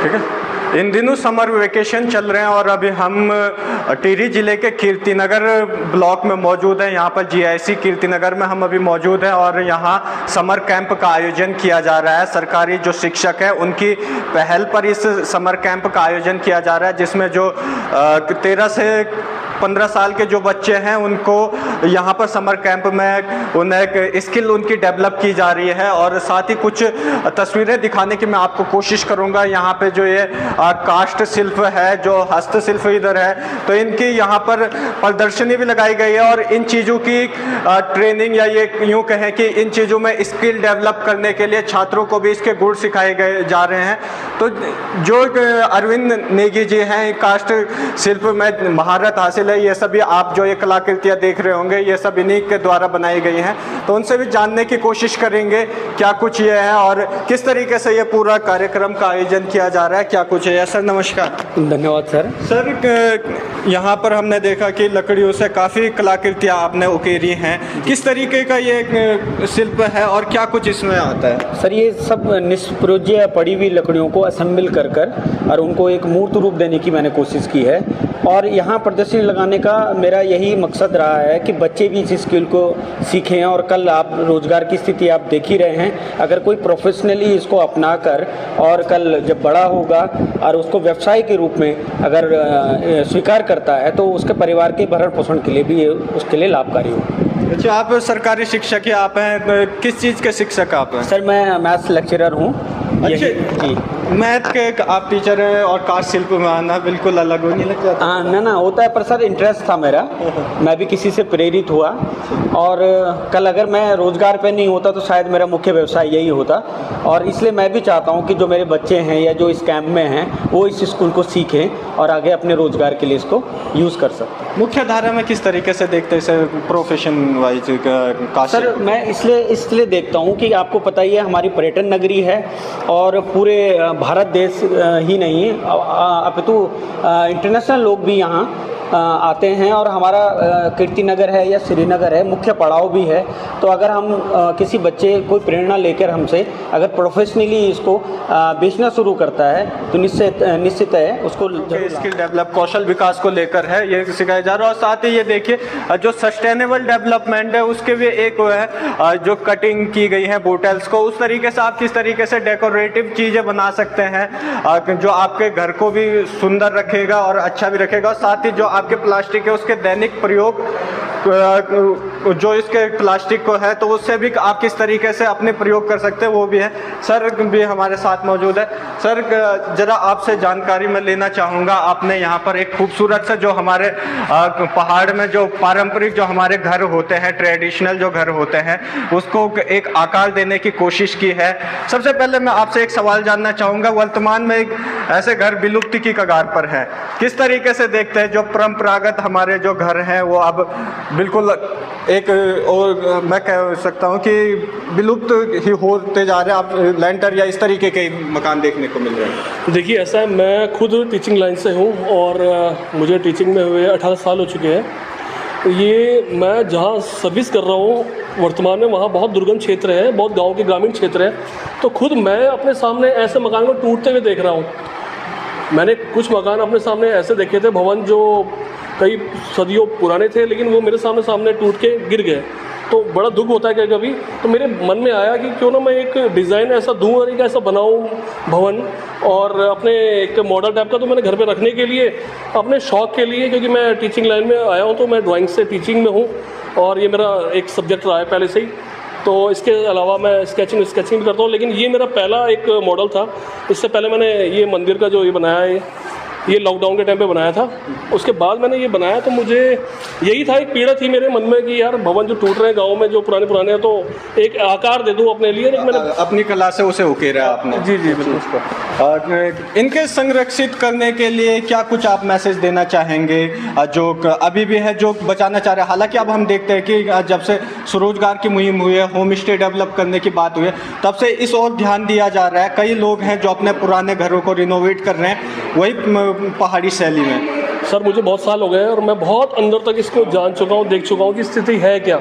ठीक है। इन दिनों समर वेकेशन चल रहे हैं और अभी हम टिहरी जिले के कीर्तिनगर ब्लॉक में मौजूद हैं। यहाँ पर जीआईसी कीर्तिनगर में हम अभी मौजूद हैं और यहाँ समर कैंप का आयोजन किया जा रहा है। सरकारी जो शिक्षक है उनकी पहल पर इस समर कैंप का आयोजन किया जा रहा है, जिसमें जो 13 से 15 साल के जो बच्चे हैं उनको यहाँ पर समर कैंप में उन्हें एक स्किल उनकी डेवलप की जा रही है। और साथ ही कुछ तस्वीरें दिखाने की मैं आपको कोशिश करूँगा। यहाँ पे जो ये काष्ठ शिल्प है, जो हस्तशिल्प इधर है, तो इनकी यहाँ पर प्रदर्शनी भी लगाई गई है और इन चीज़ों की ट्रेनिंग या ये यूँ कहें कि इन चीज़ों में स्किल डेवलप करने के लिए छात्रों को भी इसके गुण सिखाए गए जा रहे हैं। तो जो अरविंद नेगी जी हैं, काष्ठ शिल्प में महारत हासिल है, ये सभी आप जो ये कलाकृतियाँ देख रहे होंगे ये सब इन्हीं के द्वारा बनाई गई हैं। तो उनसे भी जानने की कोशिश करेंगे क्या कुछ ये है और किस तरीके से ये पूरा कार्यक्रम का आयोजन किया जा रहा है, क्या कुछ है। सर नमस्कार। धन्यवाद सर। सर यहाँ पर हमने देखा कि लकड़ियों से काफ़ी कलाकृतियाँ आपने उकेरी हैं, किस तरीके का ये शिल्प है और क्या कुछ इसमें आता है। सर ये सब निष्प्रयोज्य पड़ी हुई लकड़ियों को असेंबल कर और उनको एक मूर्त रूप देने की मैंने कोशिश की है और यहाँ प्रदर्शनी लगाने का मेरा यही मकसद रहा है कि बच्चे भी इस स्किल को सीखें और कल आप रोज़गार की स्थिति आप देख ही रहे हैं, अगर कोई प्रोफेशनली इसको अपना कर और कल जब बड़ा होगा और उसको व्यवसाय के रूप में अगर स्वीकार करता है तो उसके परिवार के भरण पोषण के लिए भी ये उसके लिए लाभकारी हो। अच्छा, आप सरकारी शिक्षक ही आप हैं, किस चीज़ के शिक्षक आप हैं। सर मैं मैथ्स लेक्चरर हूँ। अच्छा जी, मैथ के आप टीचर हैं और काष्ठ शिल्प में आना बिल्कुल अलग हो नहीं लग जाता। हाँ ना होता है, पर सर इंटरेस्ट था मेरा, मैं भी किसी से प्रेरित हुआ और कल अगर मैं रोज़गार पे नहीं होता तो शायद मेरा मुख्य व्यवसाय यही होता और इसलिए मैं भी चाहता हूँ कि जो मेरे बच्चे हैं या जो इस कैंप में हैं वो इस स्कूल को सीखें और आगे अपने रोज़गार के लिए इसको यूज़ कर सकते हैं। मुख्य धारा में किस तरीके से देखते हैं इसे प्रोफेशन वाइज का। सर मैं इसलिए देखता हूँ कि आपको पता ही है हमारी पर्यटन नगरी है और पूरे भारत देश ही नहीं अपितु इंटरनेशनल लोग भी यहाँ आते हैं और हमारा कीर्तिनगर है या श्रीनगर है, मुख्य पड़ाव भी है। तो अगर हम किसी बच्चे कोई प्रेरणा लेकर हमसे अगर प्रोफेशनली इसको बेचना शुरू करता है तो निश्चित है उसको स्किल डेवलप कौशल विकास को लेकर है ये सिखाया जा रहा है। और साथ ही ये देखिए जो सस्टेनेबल डेवलपमेंट है उसके भी एक वो है जो कटिंग की गई है बोटल्स को, उस तरीके से आप किस तरीके से डेकोरेटिव चीज़ें बना सकते हैं जो आपके घर को भी सुंदर रखेगा और अच्छा भी रखेगा। और साथ ही जो आपके प्लास्टिक है उसके दैनिक प्रयोग जो इसके प्लास्टिक को है तो उससे भी आप किस तरीके से अपने प्रयोग कर सकते हैं वो भी है। सर भी हमारे साथ मौजूद है। सर जरा आपसे जानकारी मैं लेना चाहूँगा, आपने यहाँ पर एक खूबसूरत सा जो हमारे पहाड़ में जो पारंपरिक जो हमारे घर होते हैं, ट्रेडिशनल जो घर होते हैं, उसको एक आकार देने की कोशिश की है। सबसे पहले मैं आपसे एक सवाल जानना चाहूँगा, वर्तमान में एक ऐसे घर विलुप्ति की कगार पर है, किस तरीके से देखते हैं जो परंपरागत हमारे जो घर हैं वो अब बिल्कुल एक और मैं कह सकता हूँ कि विलुप्त ही होते जा रहे हैं। आप लैंटर या इस तरीके के मकान देखने को मिल रहे हैं। देखिए ऐसा है, मैं खुद टीचिंग लाइन से हूँ और मुझे टीचिंग में हुए 18 साल हो चुके हैं। ये मैं जहाँ सर्विस कर रहा हूँ वर्तमान में वहाँ बहुत दुर्गम क्षेत्र है, बहुत गाँव के ग्रामीण क्षेत्र है। तो खुद मैं अपने सामने ऐसे मकान को टूटते हुए देख रहा हूँ। मैंने कुछ मकान अपने सामने ऐसे देखे थे, भवन जो कई सदियों पुराने थे, लेकिन वो मेरे सामने टूट के गिर गए। तो बड़ा दुख होता है कभी। तो मेरे मन में आया कि क्यों ना मैं एक डिज़ाइन ऐसा दूँ और एक ऐसा बनाऊँ भवन और अपने एक मॉडल टाइप का। तो मैंने घर पे रखने के लिए अपने शौक़ के लिए, क्योंकि मैं टीचिंग लाइन में आया हूँ तो मैं ड्राइंग से टीचिंग में हूँ और ये मेरा एक सब्जेक्ट रहा है पहले से ही। तो इसके अलावा मैं स्केचिंग भी करता हूँ, लेकिन ये मेरा पहला एक मॉडल था। इससे पहले मैंने ये मंदिर का जो ये बनाया है ये लॉकडाउन के टाइम पे बनाया था। उसके बाद मैंने ये बनाया तो मुझे यही था, एक पीड़ा थी मेरे मन में कि यार भवन जो टूट रहे हैं गांव में जो पुराने हैं तो एक आकार दे दूं अपने लिए। मैंने अपनी कला से उसे उकेरा आपने। जी बिल्कुल। इनके संरक्षित करने के लिए क्या कुछ आप मैसेज देना चाहेंगे जो अभी भी है जो बचाना चाह रहे हैं। हालांकि अब हम देखते हैं कि जब से स्वरोजगार की मुहिम हुई है, होम स्टे डेवलप करने की बात हुई है, तब से इस ओर ध्यान दिया जा रहा है। कई लोग हैं जो अपने पुराने घरों को रिनोवेट कर रहे हैं वही पहाड़ी शैली में। सर मुझे बहुत साल हो गए और मैं बहुत अंदर तक इसको जान चुका हूँ, देख चुका हूँ कि स्थिति है क्या।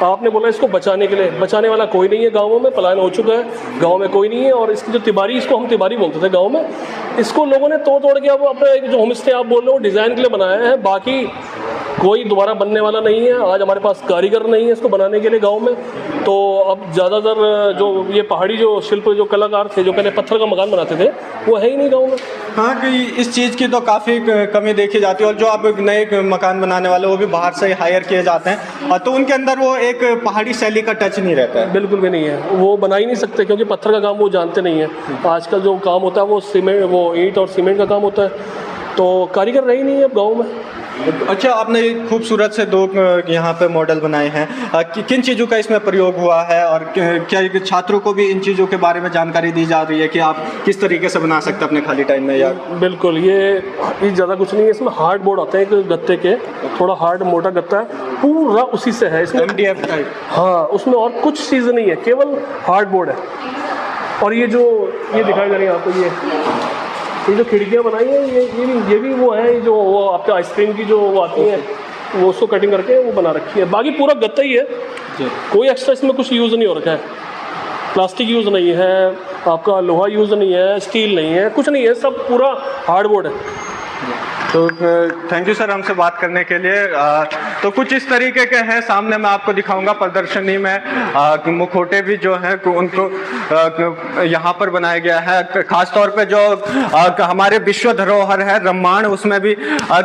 आपने बोला इसको बचाने के लिए, बचाने वाला कोई नहीं है गाँवों में, पलायन हो चुका है, गाँव में कोई नहीं है। और इसकी जो तिबारी, इसको हम तिबारी बोलते थे गाँव में, इसको लोगों ने तोड़ के अब अपना एक जो होम स्टे आप बोल रहे हो डिज़ाइन के लिए बनाया है, बाकी कोई दोबारा बनने वाला नहीं है। आज हमारे पास कारीगर नहीं है इसको बनाने के लिए गांव में, तो अब ज़्यादातर जो ये पहाड़ी जो शिल्प जो कलाकार थे जो पहले पत्थर का मकान बनाते थे वो है ही नहीं गांव में। हाँ कि इस चीज़ की तो काफ़ी कमी देखी जाती है, और जो अब नए मकान बनाने वाले वो भी बाहर से हायर किए जाते हैं, तो उनके अंदर वो एक पहाड़ी शैली का टच नहीं रहता है। बिल्कुल भी नहीं है, वो बना ही नहीं सकते क्योंकि पत्थर का काम वो जानते नहीं है। आजकल जो काम होता है वो सीमेंट, वो ईंट और सीमेंट का काम होता है, तो कारीगर रही नहीं है अब गाँव में। अच्छा, आपने खूबसूरत से 2 यहाँ पे मॉडल बनाए हैं, किन चीज़ों का इसमें प्रयोग हुआ है, और क्या छात्रों को भी इन चीज़ों के बारे में जानकारी दी जा रही है कि आप किस तरीके से बना सकते हैं अपने खाली टाइम में? या बिल्कुल, ये ज़्यादा कुछ नहीं है, इसमें हार्ड बोर्ड आते हैं एक गत्ते के, थोड़ा हार्ड मोटा गत्ता है, पूरा उसी से है इसमें MDF टाइप। हाँ, उसमें और कुछ चीज़ नहीं है, केवल हार्ड बोर्ड है। और ये जो ये दिखाई जा रही है आपको, ये जो खिड़कियाँ बनाई हैं ये भी वो है जो वो आपके आइसक्रीम की जो वो आती हैं वो उसको कटिंग करके वो बना रखी है। बाकी पूरा गत्ता ही है, कोई एक्स्ट्रा इसमें कुछ यूज़ नहीं हो रखा है, प्लास्टिक यूज़ नहीं है, आपका लोहा यूज़ नहीं है, स्टील नहीं है, कुछ नहीं है, सब पूरा हार्डबोर्ड है। तो थैंक यू सर हमसे बात करने के लिए। तो कुछ इस तरीके के हैं, सामने मैं आपको दिखाऊंगा प्रदर्शनी में मुखौटे भी जो हैं उनको यहाँ पर बनाया गया है। खास तौर पे जो हमारे विश्व धरोहर है ब्रह्मांड, उसमें भी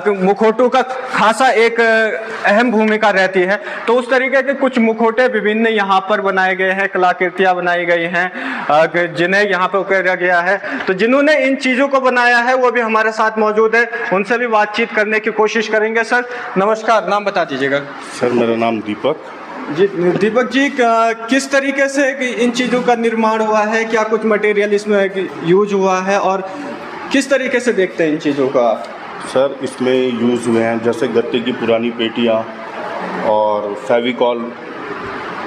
मुखौटों का खासा एक अहम भूमिका रहती है। तो उस तरीके के कुछ मुखौटे विभिन्न यहाँ पर बनाए गए हैं, कलाकृतियाँ बनाई गई हैं जिन्हें यहाँ पर उकेरा गया है। तो जिन्होंने इन चीज़ों को बनाया है वो भी हमारे साथ मौजूद है, उनसे भी बातचीत करने की कोशिश करेंगे। सर नमस्कार, नाम बता दीजिएगा। सर मेरा नाम दीपक जी। दीपक जी, किस तरीके से इन चीज़ों का निर्माण हुआ है, क्या कुछ मटेरियल इसमें यूज हुआ है, और किस तरीके से देखते हैं इन चीज़ों का? सर इसमें यूज़ हुए हैं जैसे गत्ते की पुरानी पेटियाँ और फेविकॉल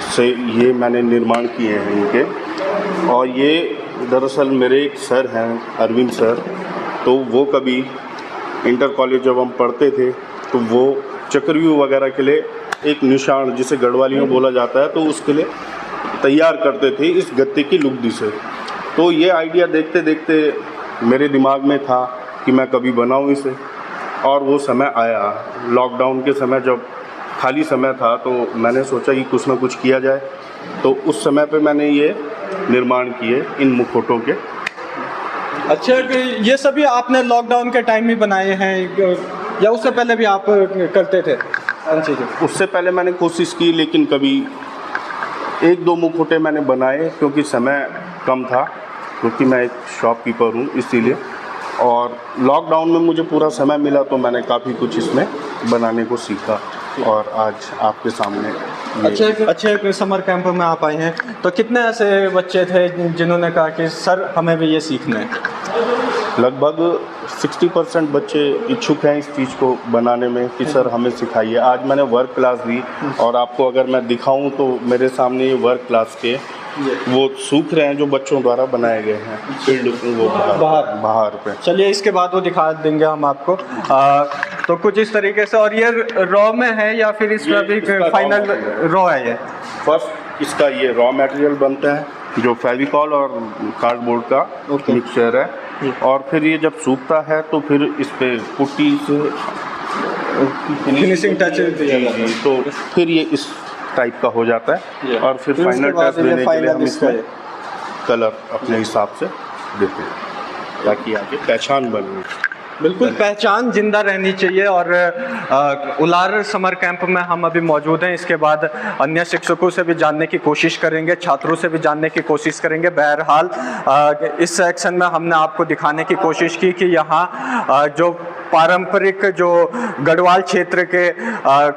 से ये मैंने निर्माण किए हैं इनके। और ये दरअसल मेरे एक सर हैं अरविंद सर, तो वो कभी इंटर कॉलेज जब हम पढ़ते थे तो वो चक्रव्यूह वगैरह के लिए एक निशान जिसे गढ़वाली में बोला जाता है तो उसके लिए तैयार करते थे इस गत्ते की लुगदी से। तो ये आइडिया देखते देखते मेरे दिमाग में था कि मैं कभी बनाऊं इसे, और वो समय आया लॉकडाउन के समय, जब खाली समय था तो मैंने सोचा कि कुछ ना कुछ किया जाए। तो उस समय पे मैंने ये निर्माण किए इन मुखौटों के। अच्छा, ये सभी आपने लॉकडाउन के टाइम ही बनाए हैं या उससे पहले भी आप करते थे? उससे पहले मैंने कोशिश की, लेकिन कभी 1-2 मुखौटे मैंने बनाए क्योंकि समय कम था, क्योंकि मैं एक शॉपकीपर हूँ इसीलिए। और लॉकडाउन में मुझे पूरा समय मिला तो मैंने काफ़ी कुछ इसमें बनाने को सीखा, और आज आपके सामने। अच्छे समर कैंप में आप आए हैं, तो कितने ऐसे बच्चे थे जिन्होंने कहा कि सर हमें भी ये सीखना है? लगभग 60% बच्चे इच्छुक हैं इस चीज़ को बनाने में कि सर हमें सिखाइए। आज मैंने वर्क क्लास दी, और आपको अगर मैं दिखाऊं तो मेरे सामने ये वर्क क्लास के वो सूख रहे हैं जो बच्चों द्वारा बनाए गए हैं फील्ड वो बाहर पे। चलिए इसके बाद वो दिखा देंगे हम आपको। तो कुछ इस तरीके से, और ये रॉ में है या फिर इसमें भी फाइनल रॉ है? ये फर्स्ट इसका ये रॉ मटेरियल बनता है जो फेविकॉल और कार्डबोर्ड का मिक्सचर है, और फिर ये जब सूखता है तो फिर इस पे पुट्टी से फिनिशिंग टच दिया जाता है, तो फिर ये इस टाइप का हो जाता है। और फिर फाइनल टच देने के लिए हम इसमें कलर अपने हिसाब से देते हैं ताकि आगे पहचान बने। बिल्कुल, पहचान जिंदा रहनी चाहिए। और उलार समर कैंप में हम अभी मौजूद हैं। इसके बाद अन्य शिक्षकों से भी जानने की कोशिश करेंगे, छात्रों से भी जानने की कोशिश करेंगे। बहरहाल इस सेक्शन में हमने आपको दिखाने की कोशिश की कि यहाँ जो पारंपरिक जो गढ़वाल क्षेत्र के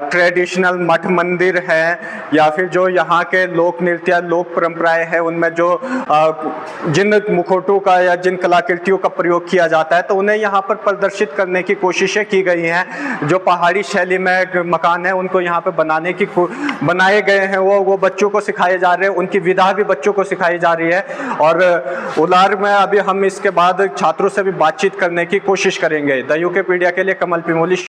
ट्रेडिशनल मठ मंदिर हैं, या फिर जो यहाँ के लोक नृत्य लोक परंपराएं हैं, उनमें जो जिन मुखौटों का या जिन कलाकृतियों का प्रयोग किया जाता है, तो उन्हें यहाँ पर प्रदर्शित करने की कोशिशें की गई हैं। जो पहाड़ी शैली में मकान है उनको यहाँ पे बनाए गए हैं, वो बच्चों को सिखाए जा रहे हैं, उनकी विधा भी बच्चों को सिखाई जा रही है। और उलार में अभी हम इसके बाद छात्रों से भी बातचीत करने की कोशिश करेंगे। द यूके पीडिया के लिए कमल पिमोली।